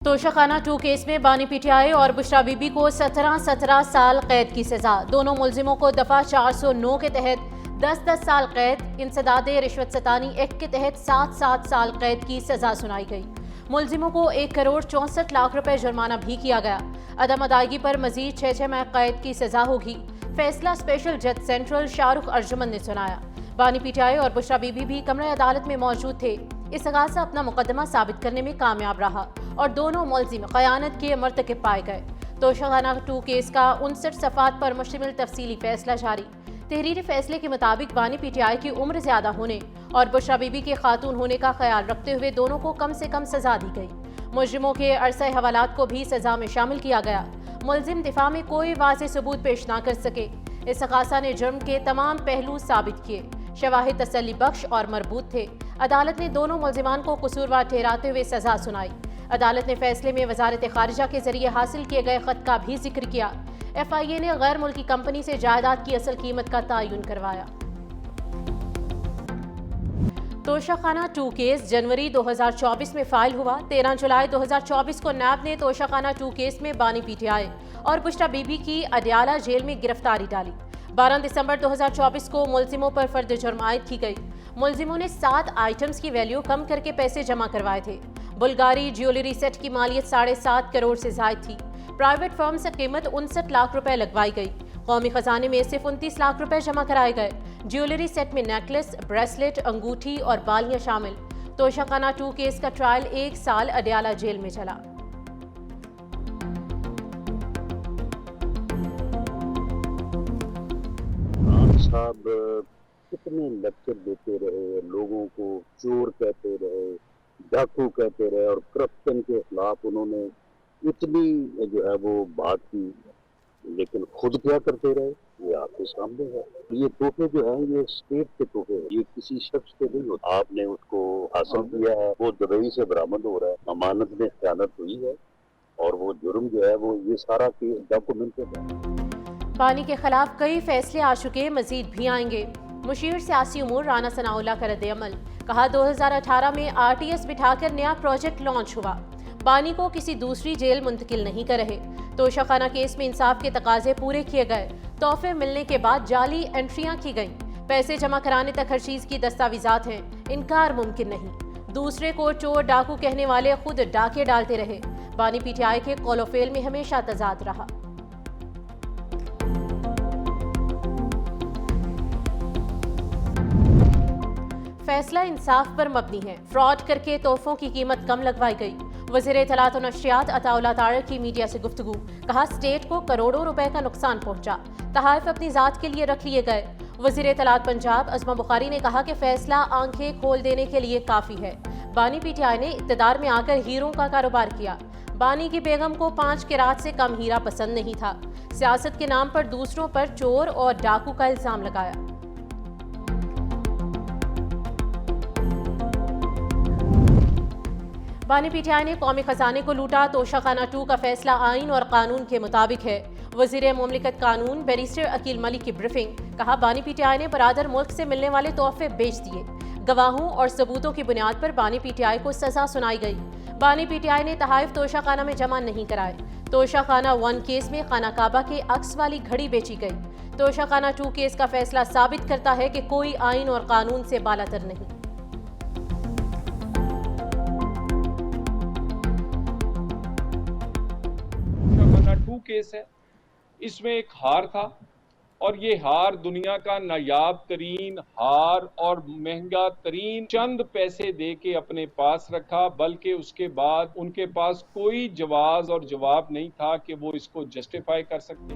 Toshakhana 2 case में बानी PTI और बुशरा बीबी को 17 साल कैद की सजा। दोनों मुलजिमों को दफा 409 के तहत 10 साल कैद, इंसदाद रिश्वत सतानी एक्ट के तहत 7 साल कैद की सजा सुनाई गई। मुलजिमों को 1 करोड़ 64 लाख रुपए जुर्माना भी किया गया। अदम अदायगी पर मजीद 6 माह कैद की सजा होगी। फैसला स्पेशल जज सेंट्रल शाहरुख अर्जुमन ने सुनाया। बानी पीटीआई और बुशरा बीबी भी कमरे अदालत में मौजूद थे। इस्तगासा अपना मुकदमा साबित करने में कामयाब रहा और दोनों मुलजिम क़यानत के मर्तकब पाए गए। तोशाखाना 2 केस का 59 सफ़ात पर मुश्तमिल तफसीली फैसला जारी। तहरीरी फैसले के मुताबिक बानी पीटीआई की उम्र ज़्यादा होने और बुशरा बीबी के खातून होने का ख्याल रखते हुए दोनों को कम से कम सजा दी गई। मुजरिमों के अरसे हवालात को भी सजा में शामिल किया गया। मुलजिम दिफा में कोई वाज़ेह सबूत पेश न कर सके। इस्तगासा ने जुर्म के तमाम पहलू साबित किए। शवाहिद तसल्ली बख्श और मरबूत थे। अदालत ने दोनों मुलजिमान को कसूरवार ठहराते हुए सजा सुनाई। अदालत ने फैसले में वजारत खारिजा के जरिए हासिल किए गए खत का भी जिक्र किया। FIA ने गैर मुल्की कंपनी से जायदाद की असल कीमत का तयन करवाया। तोशाखाना 2 केस जनवरी 2024 में फाइल हुआ। 13 जुलाई 2024 को नैब ने तोशाखाना 2 केस में बानी पीटीआई और बुशरा बीबी की अडयाला जेल में गिरफ्तारी डाली। 12 दिसंबर 2024 को मुलजिमों पर फर्द जुर्म आयद की गई। मुलजिमों ने 7 आइटम्स की वैल्यू कम करके पैसे जमा करवाए थे। बुल्गारी ज्वेलरी सेट की मालियत 7.5 करोड़ से जायद थी। प्राइवेट फर्म से कीमत 59 लाख रुपए लगवाई गई। कौमी खजाने में सिर्फ 29 लाख रुपए जमा कराए गए। ज्वेलरी सेट में नेकलेस, ब्रेसलेट, अंगूठी और बालियां शामिल। तोशाखाना 2 केस का ट्रायल 1 साल अडयाला जेल में चला। साहब कितने लेक्चर देते रहे, लोगों को चोर कहते रहे, डाकू कहते रहे और करप्शन के खिलाफ उन्होंने इतनी जो है वो बात की, लेकिन खुद क्या करते रहे ये आपके सामने है। ये तोहफे जो हैं ये स्टेट के तोहफे हैं, ये किसी शख्स के नहीं होते। आपने उसको हासिल किया है, वो दुबई से बरामद हो रहा है, अमानत में खयानत हुई है और वो जुर्म जो है वो ये सारा केस डॉक्यूमेंटेड है। बानी के खिलाफ कई फैसले आ चुके, मजीद भी आएंगे। मुशीर सियासी उमूर राना सनाउल्लाह का रद्द-ए-अमल। कहा 2018 में RTS बिठाकर नया प्रोजेक्ट लॉन्च हुआ। बानी को किसी दूसरी जेल मुंतकिल नहीं कर रहे। तोशाखाना केस में इंसाफ के तकाजे पूरे किए गए। तोहफे मिलने के बाद जाली एंट्रियां की गईं। पैसे जमा कराने तक हर चीज की दस्तावेजात हैं। इनकार मुमकिन नहीं। दूसरे को चोर डाकू कहने वाले खुद डाके डालते रहे। बानी पीटीआई के कौलोफेल में हमेशा तजाद रहा। फैसला इंसाफ पर मबनी है। फ्रॉड करके तोहफों की कीमत कम लगवाई गई। वज़ीर इत्तलात और नशरियात अताउल्लाह तारिक की मीडिया से गुफ्तगू। कहा स्टेट को करोड़ों रुपए का नुकसान पहुंचा। तहाइफ अपनी जात के लिए रख लिए गए। वज़ीर इत्तलात पंजाब अज़मा बुखारी ने कहा कि फैसला आंखें खोल देने के लिए काफी है। बानी पीटीआई ने इक़्तिदार में आकर हीरों का कारोबार किया। बानी की बेगम को 5 किरात से कम हीरा पसंद नहीं था। सियासत के नाम पर दूसरों पर चोर और डाकू का इल्जाम लगाया। बानी पीटीआई ने कौमी खजाने को लूटा। तोशाखाना 2 का फैसला आइन और कानून के मुताबिक है। वज़ीर मुमलिकत कानून बैरिस्टर अकील मलिक की ब्रीफिंग। कहा बानी पीटीआई ने बरादर मुल्क से मिलने वाले तोहफे बेच दिए। गवाहों और सबूतों की बुनियाद पर बानी पीटीआई को सजा सुनाई गई। बानी पीटीआई ने तहाइफ तोशाखाना में जमा नहीं कराए। तोशाखाना 1 केस में खाना काबा के अक्स वाली घड़ी बेची गई। तोशाखाना 2 केस का फैसला साबित करता है कि कोई आइन और कानून से बालातर नहीं। तोशाखाना 2 केस है, इसमें एक हार था और ये हार दुनिया का नायाब तरीन हार और महंगा तरीन चंद पैसे दे के अपने पास रखा, बल्कि उसके बाद उनके पास कोई जवाब नहीं था कि वो इसको जस्टिफाई कर सकते।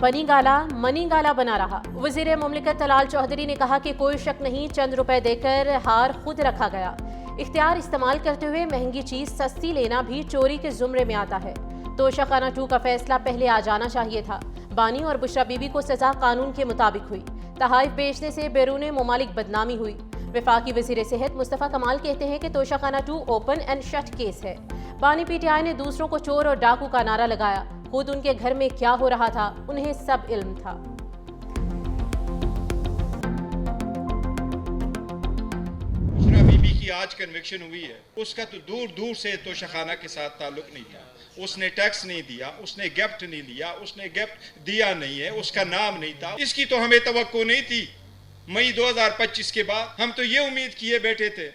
बनी गाला मनी गाला बना रहा। वज़ीर मुमलिकत तलाल चौधरी ने कहा कि कोई शक नहीं, चंद रुपए देकर हार खुद रखा गया। इख्तियार इस्तेमाल करते हुए महंगी चीज सस्ती लेना भी चोरी के जुमरे में आता है। तोशाखाना 2 का फैसला पहले आ जाना चाहिए था। बानी और बुशरा बीबी को सजा कानून के मुताबिक हुई। तहाइफ बेचने से बैरून मुमालिक बदनामी हुई। वफाकी वज़ीर सेहत मुस्तफ़ा कमाल कहते हैं कि Toshakhana 2 open and shut case है। बानी पीटीआई ने दूसरों को चोर और डाकू का नारा लगाया। खुद उनके घर में क्या हो रहा था उन्हें सब इल्म था। बुशरा बीबी की जिसकी आज कन्विक्शन हुई है उसका तो दूर दूर से तोशाखाना के साथ ताल्लुक नहीं था। उसने टैक्स नहीं दिया, उसने गिफ्ट नहीं लिया, उसने गिफ्ट दिया नहीं है, उसका नाम नहीं था। इसकी तो हमें तवक्को नहीं थी। मई 2025 के बाद हम तो ये उम्मीद किए बैठे थे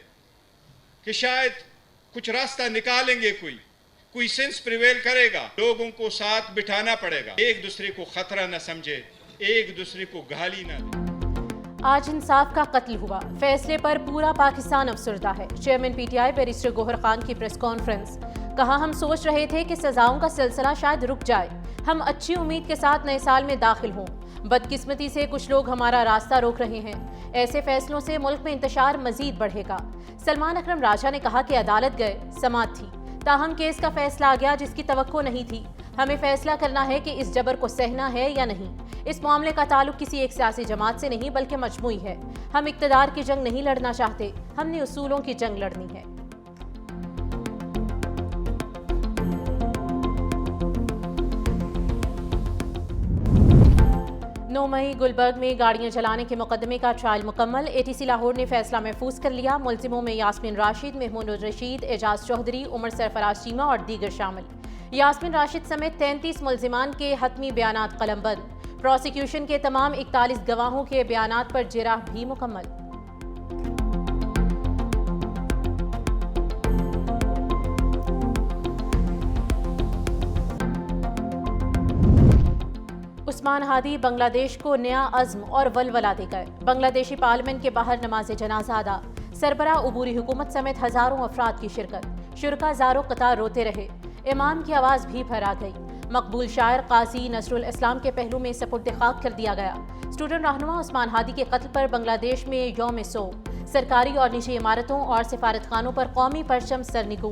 कि शायद कुछ रास्ता निकालेंगे, कोई सेंस प्रिवेल करेगा, लोगों को साथ बिठाना पड़ेगा, एक दूसरे को खतरा न समझे, एक दूसरे को गाली न दे। आज इंसाफ का कत्ल हुआ, फैसले पर पूरा पाकिस्तान अफसरदा है। Chairman PTI barrister Gohar Khan की प्रेस कॉन्फ्रेंस। कहा, हम सोच रहे थे कि सजाओं का सिलसिला शायद रुक जाए, हम अच्छी उम्मीद के साथ नए साल में दाखिल हों। बदकिस्मती से कुछ लोग हमारा रास्ता रोक रहे हैं। ऐसे फैसलों से मुल्क में इंतशार मजीद बढ़ेगा। सलमान अकरम राजा ने कहा कि अदालत गए, समाअत थी, ताहम केस का फैसला आ गया जिसकी तवक्को नहीं थी। हमें फैसला करना है कि इस जबर को सहना है या नहीं। इस मामले का ताल्लुक किसी एक सियासी जमात से नहीं बल्कि मजमूई है। हम इक्तदार की जंग नहीं लड़ना चाहते, हमने उसूलों की जंग लड़नी है। 9 मई गुलबर्ग में गाड़ियां जलाने के मुकदमे का ट्रायल मुकम्मल। एटीसी लाहौर ने फैसला महफूज कर लिया। मुलजिमों में यास्मीन राशिद, महमूद रशीद, एजाज चौधरी, उमर सरफराज चीमा और दीगर शामिल। यास्मीन राशिद समेत 33 मुलजिमान के हतमी बयानात कलमबंद। प्रोसिक्यूशन के तमाम 41 गवाहों के बयानात पर जिराह भी मुकम्मल। उस्मान हादी बांग्लादेश को नया अज़्म और वलवला दे गए। बांग्लादेशी पार्लियामेंट के बाहर नमाज जनाजा अदा। सरबरा उबूरी हुकूमत समेत हजारों अफराद की शिरकत। शुरका ज़ारो कतार रोते रहे। इमाम की आवाज़ भी फहरा गई। मकबूल शायर काजी नसरुल इस्लाम के पहलू में सपुर्द खाक कर दिया गया। स्टूडेंट रहनुमा उस्मान हादी के कत्ल पर बांग्लादेश में यौम सोग। सरकारी और निजी इमारतों और सिफारतखानों पर कौमी परचम सरनिगू।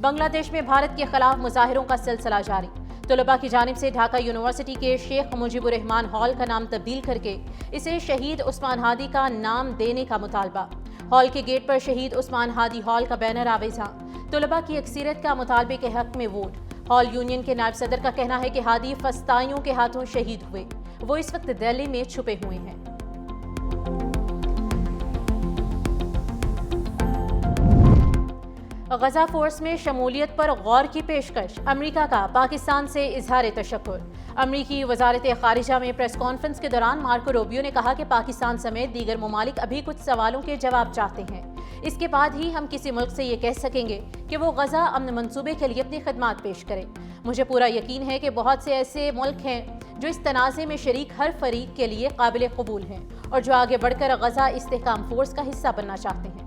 बांग्लादेश में भारत के खिलाफ मुजाहिरों का सिलसिला जारी। तलबा की जानिब से ढाका यूनिवर्सिटी के शेख मुजीबुर रहमान हॉल का नाम तब्दील करके इसे शहीद उस्मान हादी का नाम देने का मुतालबा। हॉल के गेट पर शहीद उस्मान हादी हॉल का बैनर आवेजा। तलबा की अक्सरियत का मुतालबे के हक में वोट। हॉल यूनियन के नायब सदर का कहना है कि हादी फस्ताइयों के हाथों शहीद हुए। वो इस वक्त दिल्ली में छुपे हुए हैं। गजा फोर्स में शमूलियत पर गौर की पेशकश। अमेरिका का पाकिस्तान से इजहार तशक्कुर। अमरीकी वजारत खारिजा में प्रेस कॉन्फ्रेंस के दौरान मार्को रूबियो ने कहा कि पाकिस्तान समेत दीगर ममालिक अभी कुछ सवालों के जवाब चाहते हैं। इसके बाद ही हम किसी मुल्क से ये कह सकेंगे कि वो गजा अमन मंसूबे के लिए अपनी खिदमात पेश करे। मुझे पूरा यकीन है कि बहुत से ऐसे मुल्क हैं जो इस तनाज़े में शरीक हर फरीक के लिए काबिल कबूल हैं और जो आगे बढ़कर गजा इस्तेहकाम फोर्स का हिस्सा बनना चाहते हैं।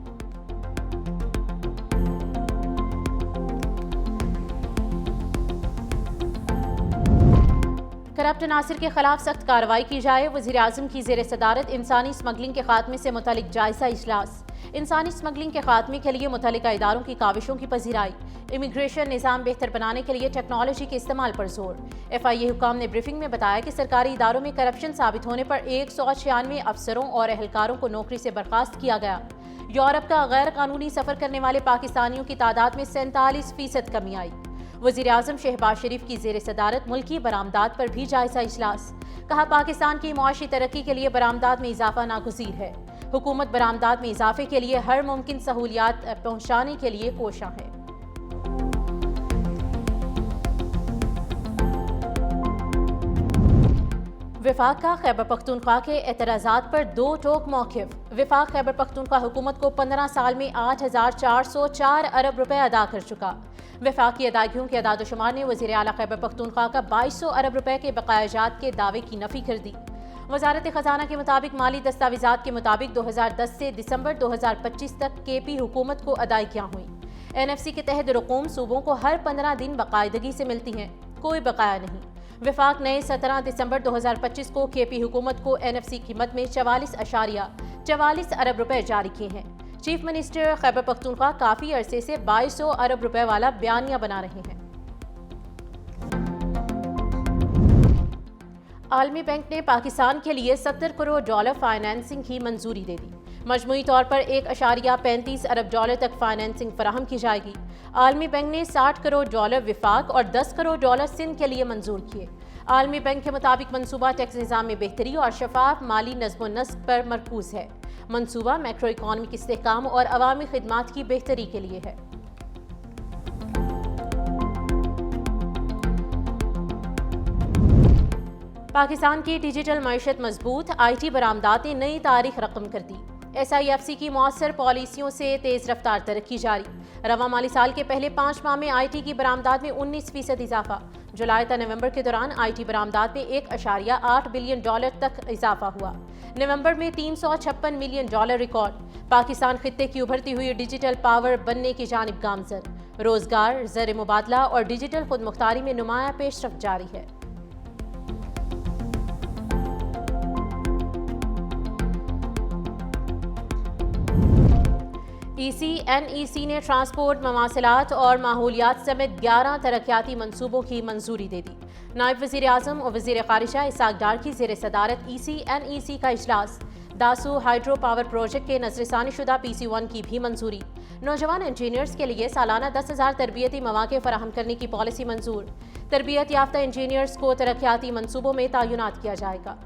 करप्ट नासिर के खिलाफ सख्त कार्रवाई की जाए। वज़ीर आज़म की ज़ेर सदारत इंसानी स्मगलिंग के खात्मे से मुतल्लिक जायजा इजलास। इंसानी स्मगलिंग के खात्मे के लिए मुतल्लिका इदारों की काविशों की पजीराई। इमिग्रेशन निज़ाम बेहतर बनाने के लिए टेक्नोलॉजी के इस्तेमाल पर जोर। FIA हुकाम ने ब्रीफिंग में बताया कि सरकारी इदारों में करप्शन साबित होने पर 196 अफसरों और एहलकारों को नौकरी से बर्खास्त किया गया। यूरोप का गैर कानूनी सफ़र करने वाले पाकिस्तानियों की तादाद में 47% कमी आई। वज़ीर आज़म शहबाज शरीफ की ज़ेर सदारत मुल्की बरामदात पर भी जायजा इजलास। कहा, पाकिस्तान की मुआशी तरक्की के लिए बरामदात में इजाफा नागुज़ीर है। हुकूमत बरामदात में इजाफे के लिए हर मुमकिन सहूलियात पहुँचाने के लिए कोशां है। विफाक का खैबर पख्तूनख्वा के एतराज़ात पर 2 टोक मौक़िफ़। विफाक खैबर पख्तूनख्वा हुकूमत को 15 साल में 8,404 अरब रुपए अदा कर चुका। विफाक की अदायगियों के अदादशुमार ने वज़ीर आला खैबर पख्तूनख्वा का 2200 अरब रुपए के बकायाजात के दावे की नफ़ी कर दी। वज़ारत ख़जाना के मुताबिक माली दस्तावेज़ात के मुताबिक 2010 से दिसंबर 2025 तक KP हुकूमत को अदायगियाँ हुई। NFC के तहत रकूम सूबों को हर 15 दिन बाकायदगी से मिलती हैं, कोई बकाया नहीं। विफाक ने 17 दिसंबर 2025 को KP हुकूमत को NFC कीमत में 44.44 अरब रुपए जारी किए हैं। चीफ मिनिस्टर खैबर पख्तूनख्वा काफ़ी अरसे से 2200 अरब रुपए वाला बयानिया बना रहे हैं। आलमी बैंक ने पाकिस्तान के लिए $70 करोड़ फाइनेंसिंग की मंजूरी दे दी। मजमूई तौर पर $1.35 अरब तक फाइनेंसिंग फराहम की जाएगी। आलमी बैंक ने $60 करोड़ विफाक और $10 करोड़ सिंध के लिए मंजूर किए। आलमी बैंक के मुताबिक मंसूबा टैक्स निज़ाम में बेहतरी और शफाफ माली नज़्म-ओ-नस्क पर मरकूज है। मंसूबा मैक्रो इकॉनमिक इस्तेहकाम और अवामी खिदमात की बेहतरी के लिए है। पाकिस्तान की डिजिटल मईशत मजबूत, IT बरामदात ने नई तारीख रकम कर दी। SIFC की मौसर पॉलिसियों से तेज रफ्तार तरक्की जारी। रवा माली साल के पहले 5 माह में IT की बरामदात में 19% इजाफा। जुलाई से नवंबर के दौरान IT बरामदात में $1.8 बिलियन तक इजाफा हुआ। नवंबर में $356 मिलियन रिकॉर्ड। पाकिस्तान खित्ते की उभरती हुई डिजिटल पावर बनने की जानिब गामजन। रोजगार, ज़र मुबादला और डिजिटल खुद मुख्तारी में नुमाया पेशरफ्त जारी है। EC/NEC ने ट्रांसपोर्ट, मवासिलात और माहौलियात समेत 11 तरक्याती मंसूबों की मंजूरी दे दी। नायब वज़ीर आज़म और वज़ीर ख़ारिजा इसाक डार की ज़ेर सदारत EC/NEC का इजलास। दासू हाइड्रो पावर प्रोजेक्ट के नज़रसानी शुदा PC1 की भी मंजूरी। नौजवान इंजीनियर्स के लिए सालाना 10,000 तरबियती मौक़े फराहम करने की पॉलिसी मंजूर। तरबियत याफ्ता इंजीनियर्स को तरक्याती मंसूबों में तैनात किया जाएगा।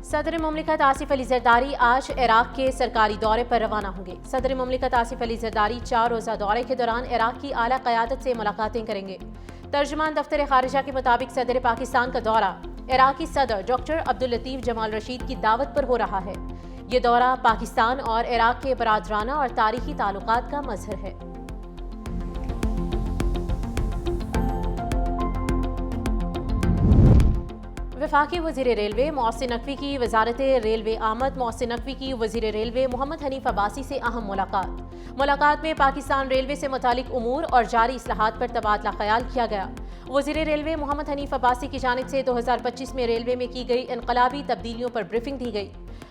सदर मुमलिकत आसिफ अली जरदारी आज इराक के सरकारी दौरे पर रवाना होंगे। सदर मुमलिकत आसिफ अली जरदारी 4 रोज़ा दौरे के दौरान इराक की आला क़यादत से मुलाकातें करेंगे। तर्जुमान दफ्तर ख़ारिजा के मुताबिक सदर पाकिस्तान का दौरा इराकी सदर डॉक्टर अब्दुल लतीफ़ जमाल रशीद की दावत पर हो रहा है। ये दौरा पाकिस्तान और इराक के बरादराना और तारीखी ताल्लुकात का मज़हर है। वफाकी वज़ीर रेलवे मोहसिन नकवी की वजारत रेलवे आमद। मोहसिन नकवी की वज़ीर रेलवे मोहम्मद हनीफ अब्बासी से अहम मुलाकात में पाकिस्तान रेलवे से मुतालिक उमूर और जारी इस्लाहात पर तबादला ख्याल किया गया। वज़ीर रेलवे मोहम्मद हनीफ अब्बासी की जानिब से 2025 में रेलवे में की गई इनकलाबी तब्दीलियों पर ब्रीफिंग दी गई।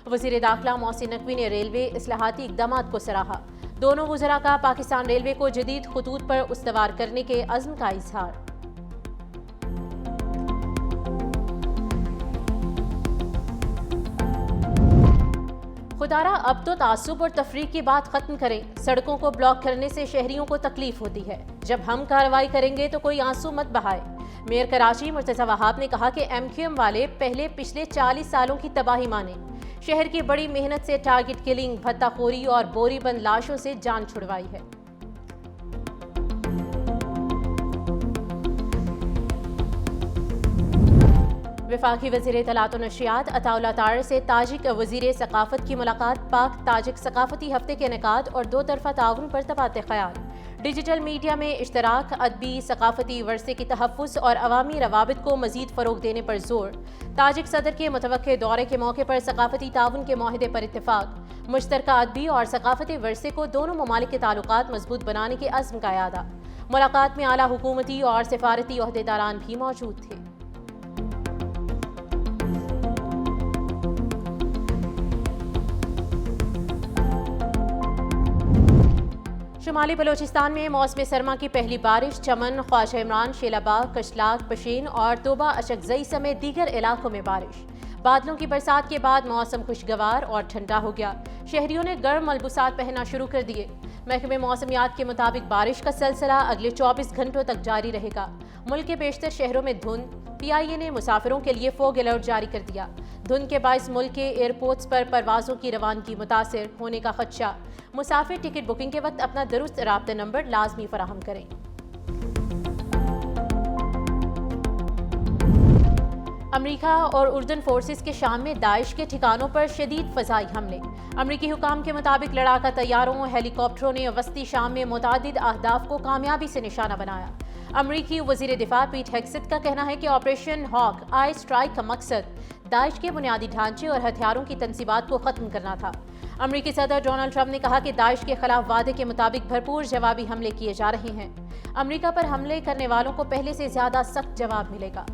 वज़ीर दाखिला मोहसिन नकवी ने रेलवे इस्लाहाती इक़दामात को सराहा। दोनों वज़रा का पाकिस्तान रेलवे को जदीद खतूत पर उस्तवार करने के अज़्म का इजहार। खुदारा अब तो तासुब और तफरीक की बात खत्म करें। सड़कों को ब्लॉक करने से शहरियों को तकलीफ होती है। जब हम कार्रवाई करेंगे तो कोई आंसू मत बहाए। मेयर कराची मुर्तज़ा वहाब ने कहा कि MQM वाले पिछले 40 सालों की तबाही माने। शहर की बड़ी मेहनत से टारगेट किलिंग, भत्ताखोरी और बोरीबंद लाशों से जान छुड़वाई है। वफाकी वज़ीर इत्तलात व नशियात अताउल्लाह तार से ताजिक वज़ीर सकाफ़त की मुलाकात। पाक ताजिक सकाफ़ती हफ्ते के इनेकाद और 2 तरफ़ा ताउन पर तबादले ख़याल। डिजिटल मीडिया में इश्तराक, अदबी सकाफ़ती वर्से की तहफ़्फ़ुज़ और अवामी रवाबित को मज़ीद फ़रोग़ देने पर जोर। ताजिक सदर के मुतवक्के दौरे के मौके पर सकाफ़ती ताउन के मुआहदे पर इत्तेफ़ाक़। मुश्तरका अदबी और सकाफ़ती वर्से को दोनों ममालिक के ताल्लुकात मजबूत बनाने के अज़्म का यादा। मुलाकात में आला हुकूमती और सिफारती ओहदेदारान भी मौजूद थे। शुमाली बलोचिस्तान में मौसम सरमा की पहली बारिश। चमन, ख्वाजा इमरान, शेलाबाग, कशलाक, पशीन और तोबा अशकजई समेत दीगर इलाकों में बारिश। बादलों की बरसात के बाद मौसम खुशगवार और ठंडा हो गया। शहरियों ने गर्म मलबूसात पहनना शुरू कर दिए। महकमे मौसमियात के मुताबिक बारिश का सिलसिला अगले 24 घंटों तक जारी रहेगा। मुल्क के बेशतर शहरों में धुंध। PIA ने मुसाफिरों के लिए फोग अलर्ट जारी कर दिया। धुंध के बायस मुल्क के एयरपोर्ट्स पर परवाजों की रवानगी मुतासिर होने का खदशा। मुसाफिर टिकट बुकिंग के वक्त अपना दुरुस्त राब्ता नंबर लाजमी फराहम करें। अमरीका और उर्दन फोर्सेस के शाम में दाइश के ठिकानों पर शदीद फ़ज़ाई हमले। अमरीकी हुकाम के मुताबिक लड़ाका तैयारों और हेलीकॉप्टरों ने वस्ती शाम में मुतादिद अहदाफ को कामयाबी से निशाना बनाया। अमरीकी वज़ीर दिफा पीट हेगसेथ का कहना है कि ऑपरेशन हॉक आई स्ट्राइक का मकसद दाइश के बुनियादी ढांचे और हथियारों की तंसीबात को ख़त्म करना था। अमरीकी सदर डोनाल्ड ट्रंप ने कहा कि दाइश के खिलाफ वादे के मुताबिक भरपूर जवाबी हमले किए जा रहे हैं। अमरीका पर हमले करने वालों को पहले से ज़्यादा सख्त जवाब मिलेगा।